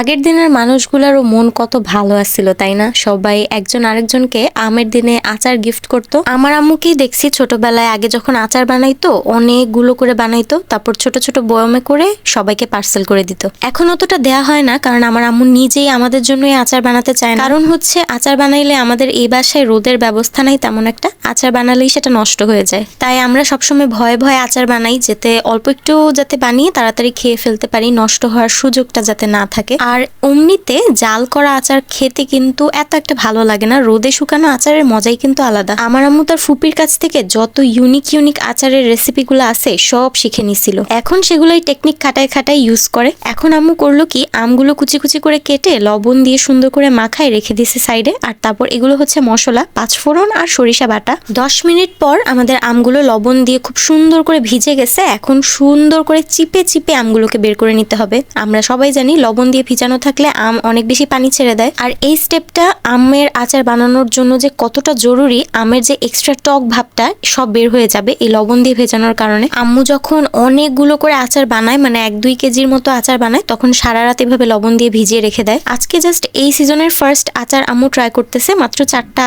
আগের দিনের মানুষগুলোরও মন কত ভালো আসছিল তাই না? সবাই একজন আরেকজনকে আমের দিনে আচার গিফট করত। আমার আম্মুকেই দেখছি ছোটবেলায় আগে যখন আচার বানাইতো অনেকগুলো করে বানাইতো, তারপর ছোট ছোট বয়মে করে সবাইকে পার্সেল করে দিত। এখন অতটা দেয়া হয় না, কারণ আমার আম্মু নিজেই আমাদের জন্য আচার বানাতে চায় না। কারণ হচ্ছে আচার বানাইলে আমাদের এই বাসায় রোদের ব্যবস্থা নাই তেমন একটা, আচার বানালেই সেটা নষ্ট হয়ে যায়। তাই আমরা সবসময় ভয়ে ভয়ে আচার বানাই, যাতে অল্প একটু যাতে বানিয়ে তাড়াতাড়ি খেয়ে ফেলতে পারি, নষ্ট হওয়ার সুযোগটা যাতে না থাকে। আর অমনিতে জাল করা আচার খেতে কিন্তু এত একটা ভালো লাগে না, রোদে শুকানো আচারের মজাই কিন্তু আলাদা। আমার আম্মু তার ফুপির কাছ থেকে যত ইউনিক আচারের রেসিপিগুলো আছে সব শিখে নিছিল, এখন সেগুলোই টেকনিক খাটায় খাটায় ইউজ করে। এখন আম্মু করলো কি, আমগুলো কুচি কুচি করে কেটে লবণ দিয়ে সুন্দর করে মাখায় রেখে দিয়েছে সাইডে। আর তারপর এগুলো হচ্ছে মশলা, পাঁচফোড়ন আর সরিষা বাটা। 10 মিনিট পর আমাদের আমগুলো লবণ দিয়ে খুব সুন্দর করে ভিজে গেছে। এখন সুন্দর করে চিপে চিপে আমগুলোকে বের করে নিতে হবে। আমরা সবাই জানি লবণ দিয়ে ভিজানো থাকলে আম অনেক বেশি পানি ছেড়ে দেয়, আর এই স্টেপটা আমের আচার বানানোর জন্য যে কতটা জরুরি, আমের যে এক্সট্রা টক ভাবটা সব বের হয়ে যাবে এই লবণ দিয়ে ভেজানোর কারণে। আম্মু যখন অনেকগুলো করে আচার বানায়, মানে 1-2 কেজির মতো আচার বানায়, তখন সারা রাত এভাবে লবণ দিয়ে ভিজিয়ে রেখে দেয়। আজকে জাস্ট এই সিজনের ফার্স্ট আচার আম্মু ট্রাই করতেছে, মাত্র 4টা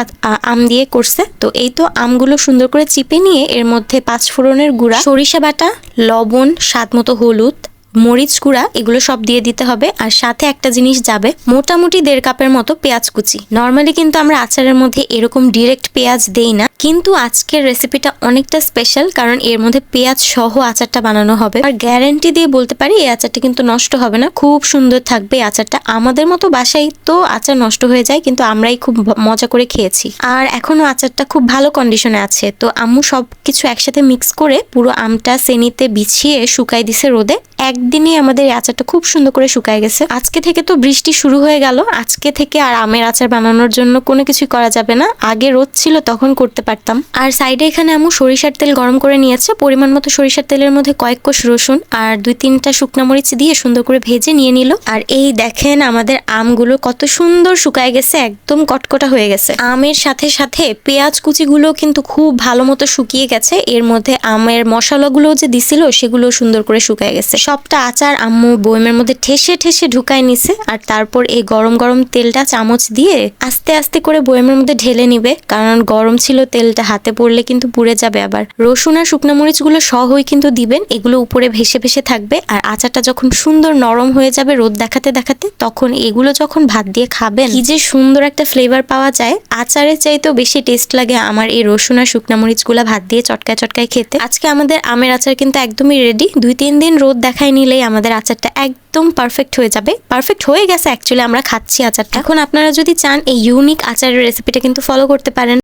আম দিয়ে করছে। তো এই তো আমগুলো সুন্দর করে চিপে নিয়ে এর মধ্যে পাঁচফোড়নের গুঁড়া, সরিষা বাটা, লবণ, স্বাদ মতো হলুদ, মরিচ গুঁড়া, এগুলো সব দিয়ে দিতে হবে। আর সাথে একটা জিনিস যাবে, মোটামুটি 1.5 কাপের মতো পেঁয়াজ কুচি। নর্মালি কিন্তু আমরা আচারের মধ্যে এরকম ডিরেক্ট পেঁয়াজ দেই না, কিন্তু আজকের রেসিপিটা অনেকটা স্পেশাল, কারণ এর মধ্যে পেঁয়াজ সহ আচারটা বানানো হবে। আর গ্যারান্টি দিয়ে বলতে পারি এই আচারটা কিন্তু নষ্ট হবে না, খুব সুন্দর থাকবে আচারটা। আমাদের মতো বাসায় তো আচার নষ্ট হয়ে যায়, কিন্তু আমরাই খুব মজা করে খেয়েছি। আর এখনো আচারটা খুব ভালো কন্ডিশনে আছে। তো আম্মু সবকিছু একসাথে মিক্স করে পুরো আমটা সেনিতে বিছিয়ে শুকাই দিছে রোদে। একদিনই আমাদের এই আচারটা খুব সুন্দর করে শুকায় গেছে। আজকে থেকে তো বৃষ্টি শুরু হয়ে গেল, আজকে থেকে আর আমের আচার বানানোর জন্য কোনো কিছুই করা যাবে না। আগে রোদ ছিল তখন করতে পারতাম। আর সাইডে এখানে আম্মু সরিষার তেল গরম করে নিয়েছে, পরিমাণ মতো সরিষার তেলের মধ্যে কয়েক কোষ রসুন আর 2-3টা শুকনা মরিচ দিয়ে সুন্দর করে ভেজে নিয়ে নিল। আর এই দেখেন আমাদের আমগুলো কত সুন্দর শুকায় গেছে, একদম কটকটা হয়ে গেছে। আমের সাথে সাথে পেঁয়াজ কুচিগুলো কিন্তু খুব ভালো মতো শুকিয়ে গেছে। এর মধ্যে আমের মশলাগুলো যে দিছিল সেগুলো সুন্দর করে শুকায় গেছে। সবটা আচার আম্মু বয়মের মধ্যে ঠেসে ঠেসে ঢুকায় নিছে। আর তারপর এই গরম গরম তেলটা চামচ দিয়ে আস্তে আস্তে করে বয়মের মধ্যে ঢেলে নিবে, কারণ গরম ছিল তেলটা, হাতে পড়লে কিন্তু পুড়ে যাবে। আবার রসুন আর শুকনো মরিচগুলো সহই কিন্তু দিবেন, এগুলো উপরে ভেসে ভেসে থাকবে। আর আচারটা যখন সুন্দর নরম হয়ে যাবে রোদ দেখাতে দেখাতে, তখন এগুলো যখন ভাত দিয়ে খাবেন, কি যে সুন্দর একটা ফ্লেভার পাওয়া যায়। আচারের চাইতেও বেশি টেস্ট লাগে আমার এই রসুন আর শুকনো মরিচগুলো ভাত দিয়ে চটকায় চটকায় খেতে। আজকে আমাদের আমের আচার কিন্তু একদমই রেডি। 2-3 দিন রোদ দেখায় নিলেই আমাদের আচারটা একদম পারফেক্ট হয়ে যাবে। পারফেক্ট হয়ে গেছে অ্যাকচুয়ালি, আমরা খাচ্ছি আচারটা। এখন আপনারা যদি চান এই ইউনিক আচারের রেসিপিটা কিন্তু ফলো করতে পারেন।